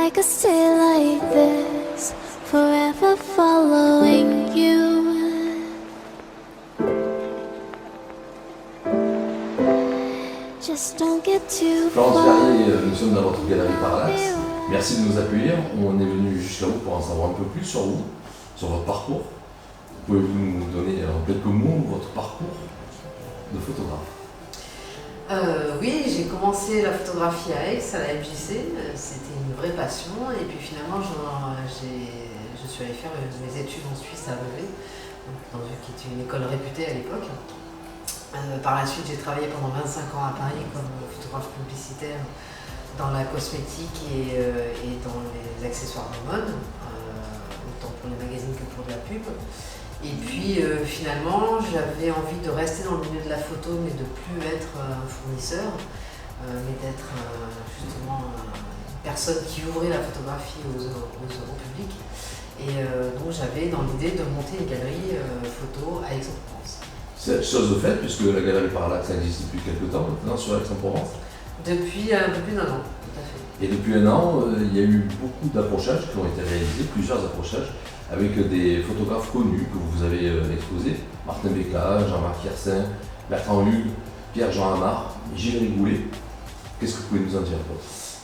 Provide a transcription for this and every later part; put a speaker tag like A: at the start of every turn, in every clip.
A: I could stay like this, forever following you. Just don't get too
B: Florence
A: far.
B: Verrier, nous sommes dans votre galerie Parallaxe. Merci de nous accueillir. On est venu jusqu'à vous pour en savoir un peu plus sur vous, sur votre parcours. Pouvez-vous nous donner en quelques mots votre parcours de photographe?
C: Oui, j'ai commencé la photographie à Aix, à la MJC. C'était une vraie passion. Et puis finalement, je suis allée faire mes études en Suisse à Vevey, qui était une école réputée à l'époque. Par la suite, j'ai travaillé pendant 25 ans à Paris comme photographe publicitaire dans la cosmétique et dans les accessoires de mode, autant pour les magazines que pour de la pub. Et puis finalement, j'avais envie de rester dans le milieu de la photo, mais de plus être un fournisseur, mais d'être justement une personne qui ouvrait la photographie au public. Et donc j'avais dans l'idée de monter une galerie photo à Aix-en-Provence.
B: C'est chose de fait, puisque la galerie Parallaxe existe depuis quelques temps maintenant sur Aix-en-Provence.
C: Depuis un peu plus d'1 an, tout à fait.
B: Et depuis 1 an, il y a eu beaucoup d'approchages qui ont été réalisés, plusieurs approchages, avec des photographes connus que vous avez exposés. Martin Bécat, Jean-Marc Yersin, Bertrand Hugues, Pierre-Jean Amar, Gilles Rigoulet. Qu'est-ce que vous pouvez nous en dire?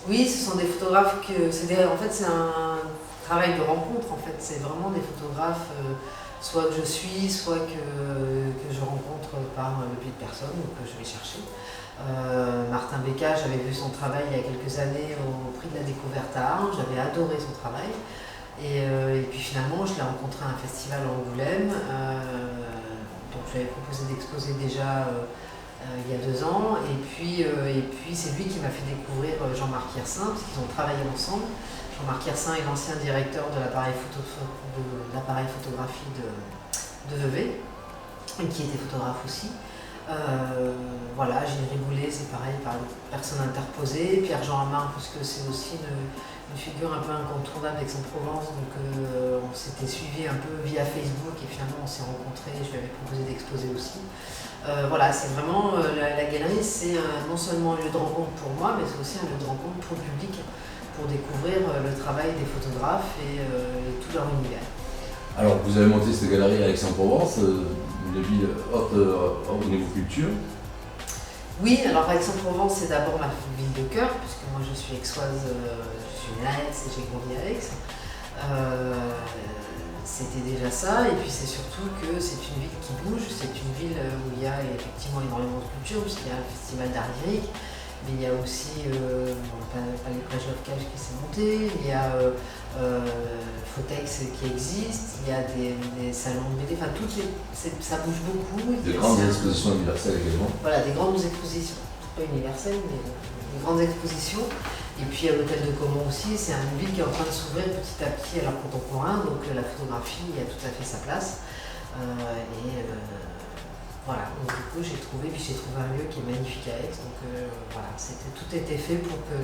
C: Oui, ce sont des photographes en fait, c'est un travail de rencontre. En fait, c'est vraiment des photographes soit que je suis, soit que je rencontre par le biais de personnes ou que je vais chercher. Martin Bécat, j'avais vu son travail il y a quelques années au prix de la découverte à Arles, j'avais adoré son travail. Et puis finalement, je l'ai rencontré à un festival à Angoulême, donc je lui avais proposé d'exposer déjà il y a 2 ans. Et puis c'est lui qui m'a fait découvrir Jean-Marc Yersin, parce qu'ils ont travaillé ensemble. Jean-Marc Yersin est l'ancien directeur de l'appareil photographie de Vevey, et qui était photographe aussi. Voilà, Gilles Rigoulet, c'est pareil, par personne interposée. Pierre-Jean Amar, parce que c'est aussi une figure un peu incontournable d'Aix-en-Provence, donc on s'était suivi un peu via Facebook et finalement on s'est rencontrés, je lui avais proposé d'exposer aussi. Voilà, c'est vraiment, la galerie, c'est non seulement un lieu de rencontre pour moi, mais c'est aussi un lieu de rencontre pour le public, pour découvrir le travail des photographes et tout leur univers.
B: Alors, vous avez monté cette galerie à Aix-en-Provence, une ville haute au niveau culture.
C: Oui, alors Aix-en-Provence, c'est d'abord ma ville de cœur, puisque moi je suis aixoise, je suis née à Aix et j'ai grandi à Aix. C'était déjà ça, et puis c'est surtout que c'est une ville qui bouge, c'est une ville où il y a effectivement énormément de culture, puisqu'il y a un festival d'art lyrique, mais il y a aussi Palais Plage Love-Cage qui s'est monté, il y a Photex qui existe, il y a des salons de BD, enfin ça bouge beaucoup.
B: Des grandes expositions universelles également.
C: Voilà, des grandes expositions, pas universelles, mais des grandes expositions. Et puis à l'hôtel de Caumont aussi, c'est une ville qui est en train de s'ouvrir petit à petit à l'art contemporain, donc la photographie y a tout à fait sa place. Voilà, donc du coup j'ai trouvé un lieu qui est magnifique à Aix, donc voilà, tout était fait pour que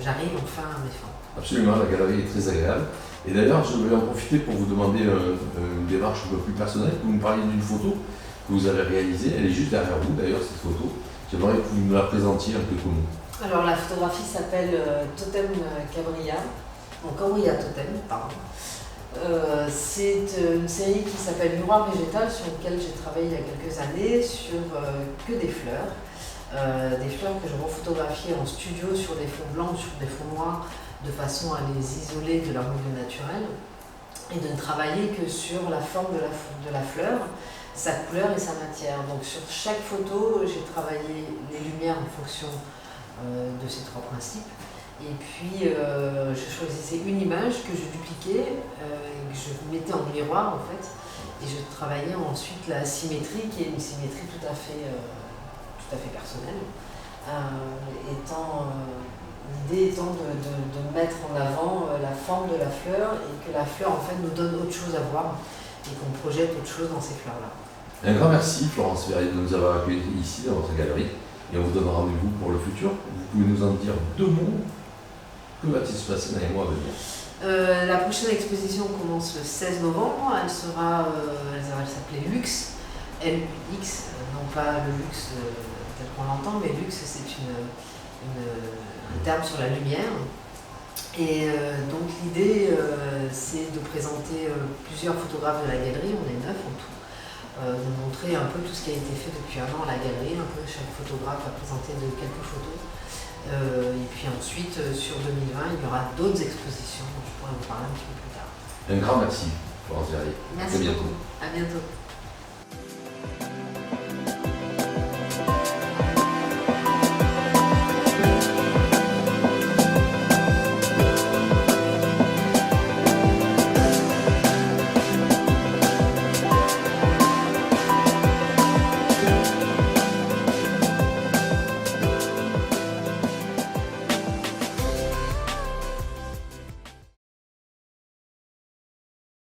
C: j'arrive enfin à mes fins.
B: Absolument, la galerie est très agréable. Et d'ailleurs, je vais en profiter pour vous demander une démarche un peu plus personnelle. Vous me parliez d'une photo que vous avez réalisée, elle est juste derrière vous d'ailleurs cette photo. J'aimerais que vous nous la présentiez en quelques mots. Alors
C: la photographie s'appelle Totem Cabrilla, donc Cabrilla Totem, pardon. C'est une série qui s'appelle Miroir végétal, sur laquelle j'ai travaillé il y a quelques années sur que des fleurs que je refotographiais en studio sur des fonds blancs, sur des fonds noirs, de façon à les isoler de leur milieu naturel et de ne travailler que sur la forme de la fleur, sa couleur et sa matière. Donc sur chaque photo, j'ai travaillé les lumières en fonction de ces 3 principes. Et puis je choisissais une image que je dupliquais et que je mettais en miroir en fait. Et je travaillais ensuite la symétrie, qui est une symétrie tout à fait personnelle. L'idée étant de mettre en avant la forme de la fleur et que la fleur en fait nous donne autre chose à voir et qu'on projette autre chose dans ces fleurs-là.
B: Un grand merci Florence Verrier de nous avoir accueillis ici dans votre galerie et on vous donne rendez-vous pour le futur. Vous pouvez nous en dire 2 mots? Que va-t-il se passer dans les mois à venir?
C: La prochaine exposition commence le 16 novembre, elle va s'appeler Luxe, L-U-X, non pas le luxe tel qu'on l'entend, mais luxe c'est un terme sur la lumière. Et donc l'idée, c'est de présenter plusieurs photographes de la galerie, on est 9 en tout, de montrer un peu tout ce qui a été fait depuis un an à la galerie, un peu chaque photographe a présenté de quelques photos. Et puis ensuite, sur 2020, il y aura d'autres expositions dont je pourrais vous parler un petit peu plus tard.
B: Un grand merci, Florence Verrier.
C: Merci
B: À bientôt.
C: beaucoup. À bientôt.